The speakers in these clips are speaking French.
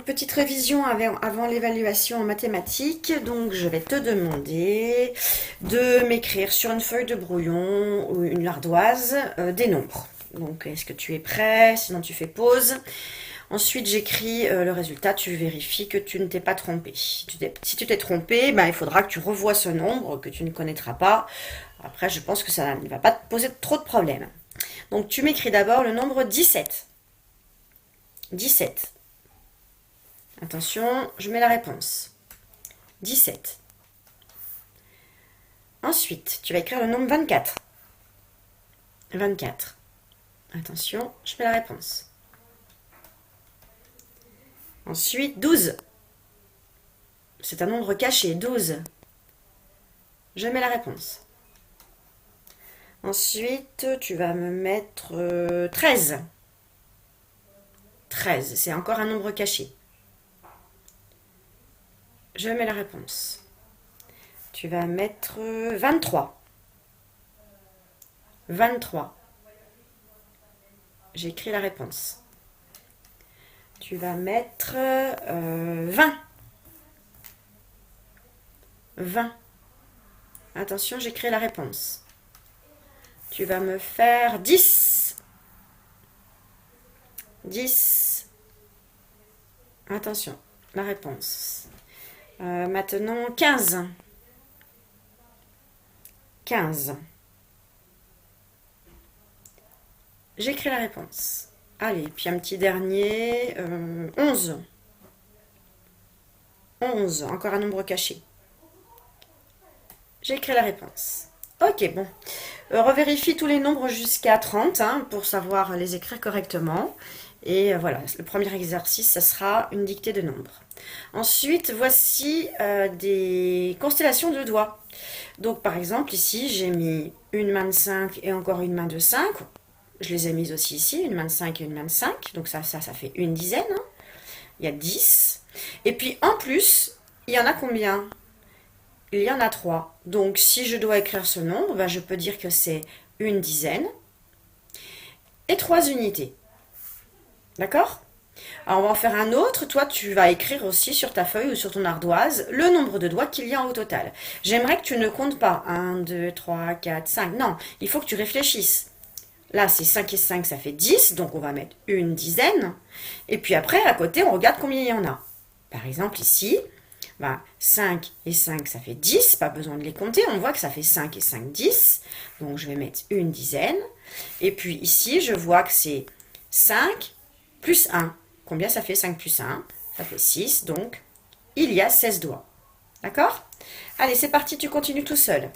Donc, petite révision avant l'évaluation en mathématiques. Donc, je vais te demander de m'écrire sur une feuille de brouillon ou une ardoise des nombres. Donc, est-ce que tu es prêt? Sinon, tu fais pause. Ensuite, j'écris le résultat. Tu vérifies que tu ne t'es pas trompé. Si tu t'es trompé, ben, il faudra que tu revoies ce nombre que tu ne connaîtras pas. Après, je pense que ça ne va pas te poser trop de problèmes. Donc, tu m'écris d'abord le nombre 17. 17. Attention, je mets la réponse. 17. Ensuite, tu vas écrire le nombre 24. 24. Attention, je mets la réponse. Ensuite, 12. C'est un nombre caché, 12. Je mets la réponse. Ensuite, tu vas me mettre 13. 13, c'est encore un nombre caché. Je mets la réponse. Tu vas mettre 23. 23. J'écris la réponse. Tu vas mettre 20. 20. Attention, j'écris la réponse. Tu vas me faire 10. 10. Attention, la réponse. Maintenant, 15. 15. J'écris la réponse. Allez, puis un petit dernier. 11. 11, encore un nombre caché. J'écris la réponse. Ok, bon. Revérifie tous les nombres jusqu'à 30 pour savoir les écrire correctement. Et voilà, le premier exercice, ça sera une dictée de nombres. Ensuite, voici des constellations de doigts. Donc, par exemple, ici, j'ai mis une main de 5 et encore une main de 5. Je les ai mises aussi ici, une main de 5 et une main de 5. Donc, ça fait une dizaine. Il y a 10. Et puis, en plus, il y en a combien? Il y en a 3. Donc, si je dois écrire ce nombre, ben, je peux dire que c'est une dizaine et 3 unités. D'accord? Alors, on va en faire un autre. Toi, tu vas écrire aussi sur ta feuille ou sur ton ardoise le nombre de doigts qu'il y a au total. J'aimerais que tu ne comptes pas 1, 2, 3, 4, 5. Non, il faut que tu réfléchisses. Là, c'est 5 et 5, ça fait 10. Donc, on va mettre une dizaine. Et puis après, à côté, on regarde combien il y en a. Par exemple, ici, 5 et 5, ça fait 10. Pas besoin de les compter. On voit que ça fait 5 et 5, 10. Donc, je vais mettre une dizaine. Et puis ici, je vois que c'est 5 plus 1. Combien ça fait 5 plus 1? Ça fait 6. Donc, il y a 16 doigts. D'accord? Allez, c'est parti. Tu continues tout seul.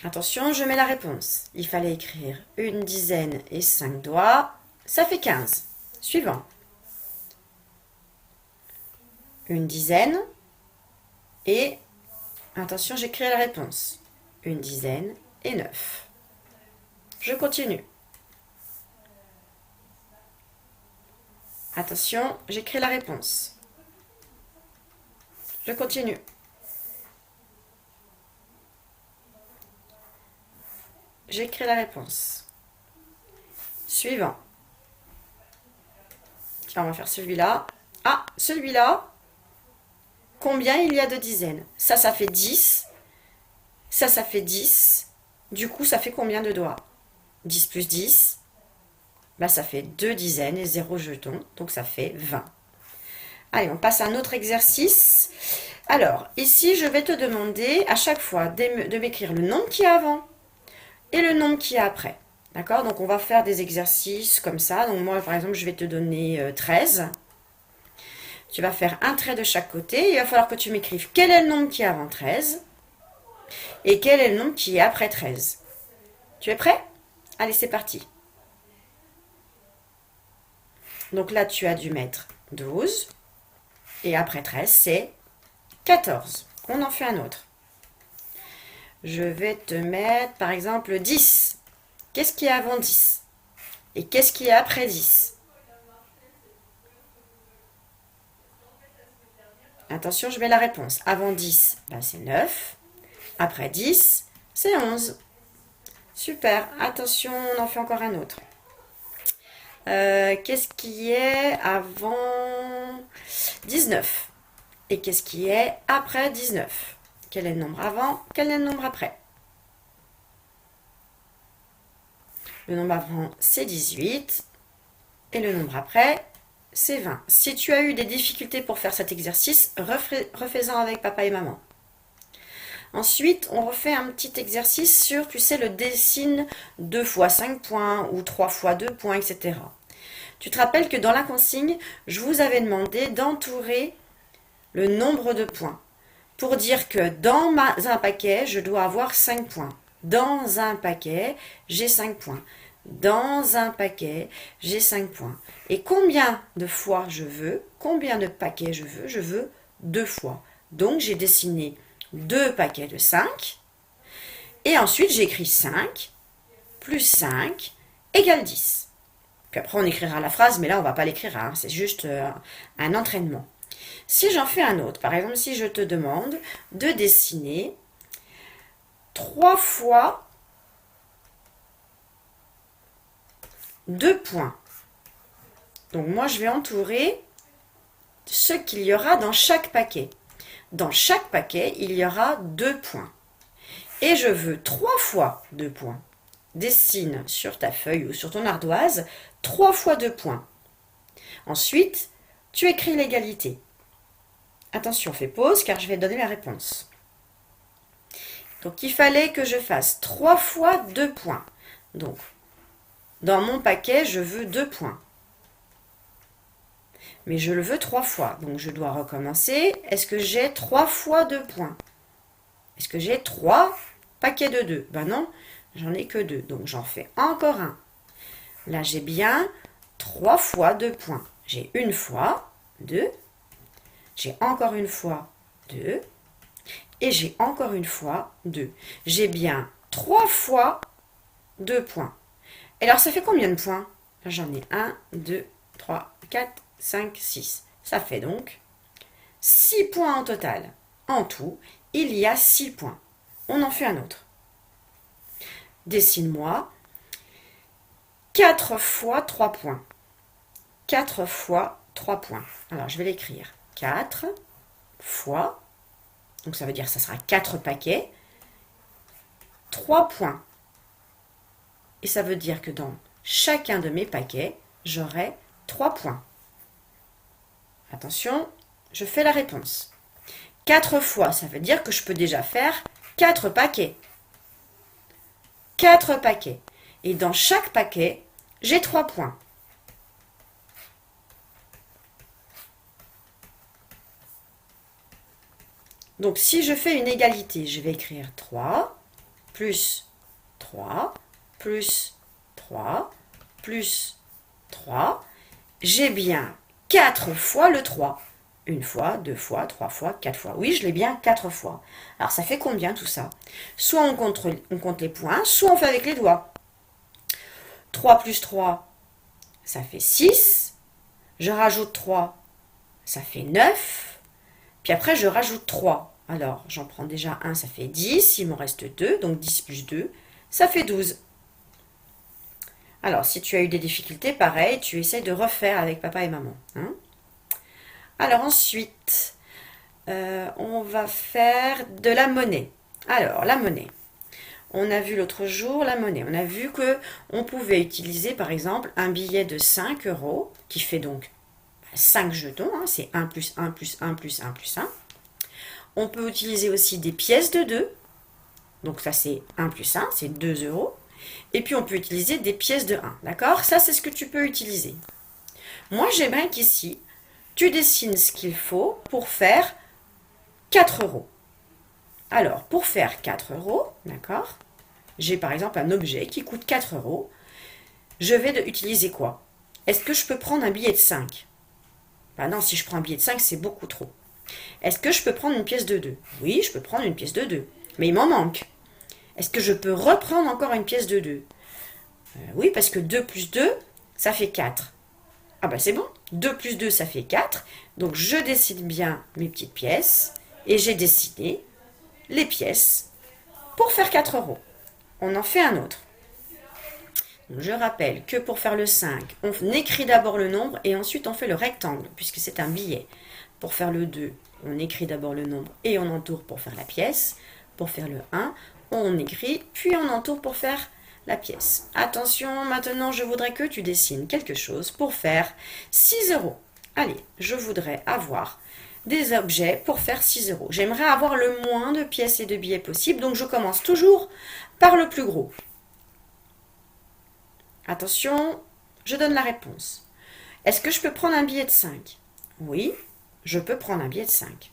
Attention, je mets la réponse. Il fallait écrire une dizaine et 5 doigts. Ça fait 15. Suivant. Une dizaine et... Attention, j'écris la réponse. Une dizaine et 9. Je continue. Attention, j'écris la réponse. Je continue. J'écris la réponse. Suivant. Tiens, on va faire celui-là. Ah, celui-là. Combien il y a de dizaines? Ça fait 10. Ça fait 10. Du coup, ça fait combien de doigts? 10 plus 10. Ça fait 2 dizaines et 0 jeton. Donc, ça fait 20. Allez, on passe à un autre exercice. Alors, ici, je vais te demander à chaque fois de m'écrire le nombre qui est avant et le nombre qui est après. D'accord? Donc, on va faire des exercices comme ça. Donc, moi, par exemple, je vais te donner 13. Tu vas faire un trait de chaque côté. Il va falloir que tu m'écrives quel est le nombre qui est avant 13 et quel est le nombre qui est après 13. Tu es prêt? Allez, c'est parti. Donc là, tu as dû mettre 12. Et après 13, c'est 14. On en fait un autre. Je vais te mettre, par exemple, 10. Qu'est-ce qui est avant 10? Et qu'est-ce qui est après 10? Attention, je mets la réponse. Avant 10, c'est 9. Après 10, c'est 11. Super. Attention, on en fait encore un autre. Qu'est-ce qui est avant 19? Et qu'est-ce qui est après 19? Quel est le nombre avant? Quel est le nombre après? Le nombre avant, c'est 18. Et le nombre après, c'est 20. Si tu as eu des difficultés pour faire cet exercice, refais-en avec papa et maman. Ensuite, on refait un petit exercice sur, tu sais, le dessine 2 fois 5 points ou 3 fois 2 points, etc. Tu te rappelles que dans la consigne, je vous avais demandé d'entourer le nombre de points pour dire que dans un paquet, je dois avoir 5 points. Dans un paquet, j'ai 5 points. Dans un paquet, j'ai 5 points. Et combien de fois je veux? Combien de paquets je veux? Je veux 2 fois. Donc, j'ai dessiné 2 paquets de 5. Et ensuite, j'écris 5 plus 5 égale 10. Puis après, on écrira la phrase, mais là, on ne va pas l'écrire. Hein, c'est juste un entraînement. Si j'en fais un autre, par exemple, si je te demande de dessiner 3 fois 2 points. Donc moi, je vais entourer ce qu'il y aura dans chaque paquet. Dans chaque paquet, il y aura 2 points. Et je veux 3 fois 2 points. Dessine sur ta feuille ou sur ton ardoise 3 fois 2 points. Ensuite, tu écris l'égalité. Attention, fais pause car je vais donner la réponse. Donc, il fallait que je fasse 3 fois 2 points. Donc, dans mon paquet, je veux 2 points. Mais je le veux 3 fois. Donc, je dois recommencer. Est-ce que j'ai 3 fois 2 points? Est-ce que j'ai 3 paquets de 2? Ben non, j'en ai que 2. Donc, j'en fais encore un. Là, j'ai bien 3 fois 2 points. J'ai une fois 2. J'ai encore une fois 2. Et j'ai encore une fois 2. J'ai bien 3 fois 2 points. Et alors, ça fait combien de points? J'en ai 1, 2, 3, 4, 5, 6. Ça fait donc 6 points en total. En tout, il y a 6 points. On en fait un autre. Dessine-moi 4 fois 3 points. 4 fois 3 points. Alors, je vais l'écrire. 4 fois, donc ça veut dire que ça sera 4 paquets, 3 points. Et ça veut dire que dans chacun de mes paquets, j'aurai 3 points. Attention, je fais la réponse. 4 fois, ça veut dire que je peux déjà faire 4 paquets. 4 paquets. Et dans chaque paquet, j'ai 3 points. Donc, si je fais une égalité, je vais écrire 3 plus 3 plus 3 plus 3. J'ai bien 4 fois le 3. Une fois, 2 fois, 3 fois, 4 fois. Oui, je l'ai bien 4 fois. Alors, ça fait combien tout ça? Soit on compte les points, soit on fait avec les doigts. 3 plus 3, ça fait 6. Je rajoute 3, ça fait 9. Puis après, je rajoute 3. Alors, j'en prends déjà un, ça fait 10. Il m'en reste 2. Donc, 10 plus 2, ça fait 12. Alors, si tu as eu des difficultés, pareil, tu essaies de refaire avec papa et maman. Hein? Alors, ensuite, on va faire de la monnaie. Alors, la monnaie. On a vu l'autre jour la monnaie. On a vu qu'on pouvait utiliser, par exemple, un billet de 5 euros, qui fait donc 5 jetons, hein, c'est 1 plus 1 plus 1 plus 1 plus 1. On peut utiliser aussi des pièces de 2, donc ça c'est 1 plus 1, c'est 2 euros. Et puis on peut utiliser des pièces de 1, d'accord? Ça c'est ce que tu peux utiliser. Moi j'aimerais qu'ici, tu dessines ce qu'il faut pour faire 4 euros. Alors, pour faire 4 euros, d'accord? J'ai par exemple un objet qui coûte 4 euros. Je vais utiliser quoi? Est-ce que je peux prendre un billet de 5? Ben non, si je prends un billet de 5, c'est beaucoup trop. Est-ce que je peux prendre une pièce de 2? Oui, je peux prendre une pièce de 2. Mais il m'en manque. Est-ce que je peux reprendre encore une pièce de 2? Oui, parce que 2 plus 2, ça fait 4. Ah ben c'est bon. 2 plus 2, ça fait 4. Donc je dessine bien mes petites pièces. Et j'ai dessiné les pièces pour faire 4 euros. On en fait un autre. Je rappelle que pour faire le 5, on écrit d'abord le nombre et ensuite on fait le rectangle, puisque c'est un billet. Pour faire le 2, on écrit d'abord le nombre et on entoure pour faire la pièce. Pour faire le 1, on écrit, puis on entoure pour faire la pièce. Attention, maintenant je voudrais que tu dessines quelque chose pour faire 6 euros. Allez, je voudrais avoir des objets pour faire 6 euros. J'aimerais avoir le moins de pièces et de billets possible, donc je commence toujours par le plus gros. Attention, je donne la réponse. Est-ce que je peux prendre un billet de 5? Oui, je peux prendre un billet de 5.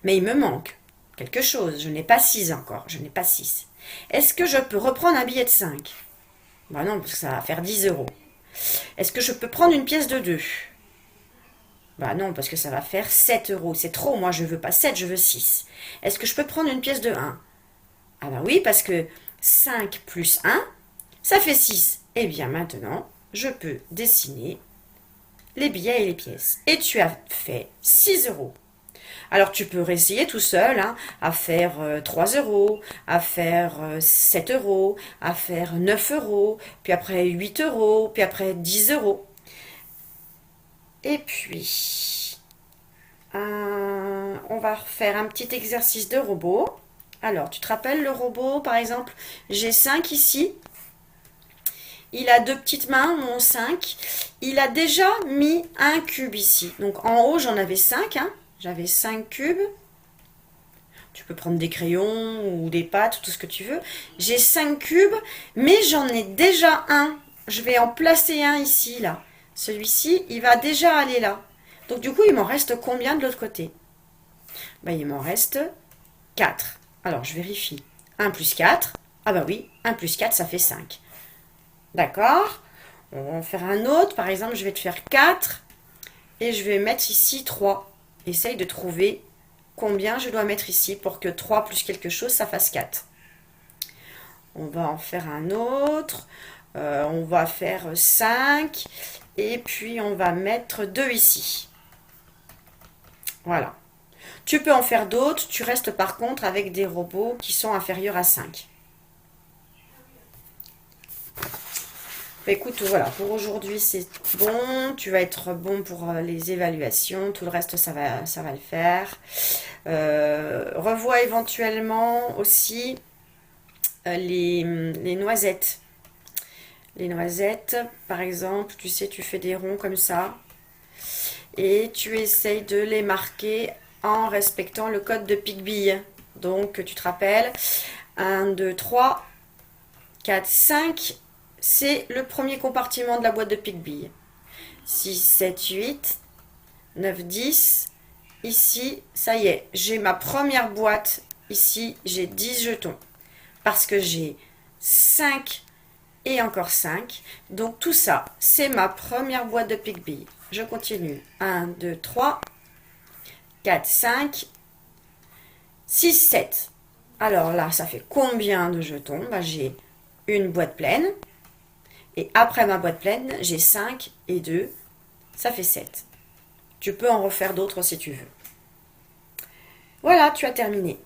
Mais il me manque quelque chose. Je n'ai pas 6 encore. Je n'ai pas 6. Est-ce que je peux reprendre un billet de 5? Ben non, parce que ça va faire 10 euros. Est-ce que je peux prendre une pièce de 2? Ben non, parce que ça va faire 7 euros. C'est trop, moi je veux pas 7, je veux 6. Est-ce que je peux prendre une pièce de 1? Ah ben oui, parce que 5 plus 1, ça fait 6. Et bien maintenant, je peux dessiner les billets et les pièces. Et tu as fait 6 euros. Alors tu peux réessayer tout seul à faire 3 euros, à faire 7 euros, à faire 9 euros, puis après 8 euros, puis après 10 euros. Et puis, on va refaire un petit exercice de robot. Alors, tu te rappelles le robot, par exemple, j'ai 5 ici. Il a 2 petites mains, mon 5. Il a déjà mis un cube ici. Donc en haut, j'en avais 5. J'avais 5 cubes. Tu peux prendre des crayons ou des pâtes, tout ce que tu veux. J'ai 5 cubes, mais j'en ai déjà un. Je vais en placer un ici, là. Celui-ci, il va déjà aller là. Donc du coup, il m'en reste combien de l'autre côté? Ben, il m'en reste 4. Alors, je vérifie. 1 plus 4. Ah bah oui, 1 plus 4, ça fait 5. D'accord? On va en faire un autre. Par exemple, je vais te faire 4 et je vais mettre ici 3. Essaye de trouver combien je dois mettre ici pour que 3 plus quelque chose, ça fasse 4. On va en faire un autre. On va faire 5 et puis on va mettre 2 ici. Voilà. Tu peux en faire d'autres. Tu restes par contre avec des robots qui sont inférieurs à 5. Écoute, voilà, pour aujourd'hui c'est bon, tu vas être bon pour les évaluations, tout le reste ça va le faire. Revois éventuellement aussi les noisettes. Les noisettes, par exemple, tu sais, tu fais des ronds comme ça et tu essayes de les marquer en respectant le code de Pic-Bille. Donc tu te rappelles, 1, 2, 3, 4, 5... C'est le premier compartiment de la boîte de Pic-Bille. 6, 7, 8, 9, 10. Ici, ça y est, j'ai ma première boîte. Ici, j'ai 10 jetons. Parce que j'ai 5 et encore 5. Donc tout ça, c'est ma première boîte de Pic-Bille. Je continue. 1, 2, 3, 4, 5, 6, 7. Alors là, ça fait combien de jetons? J'ai une boîte pleine. Et après ma boîte pleine, j'ai 5 et 2, ça fait 7. Tu peux en refaire d'autres si tu veux. Voilà, tu as terminé.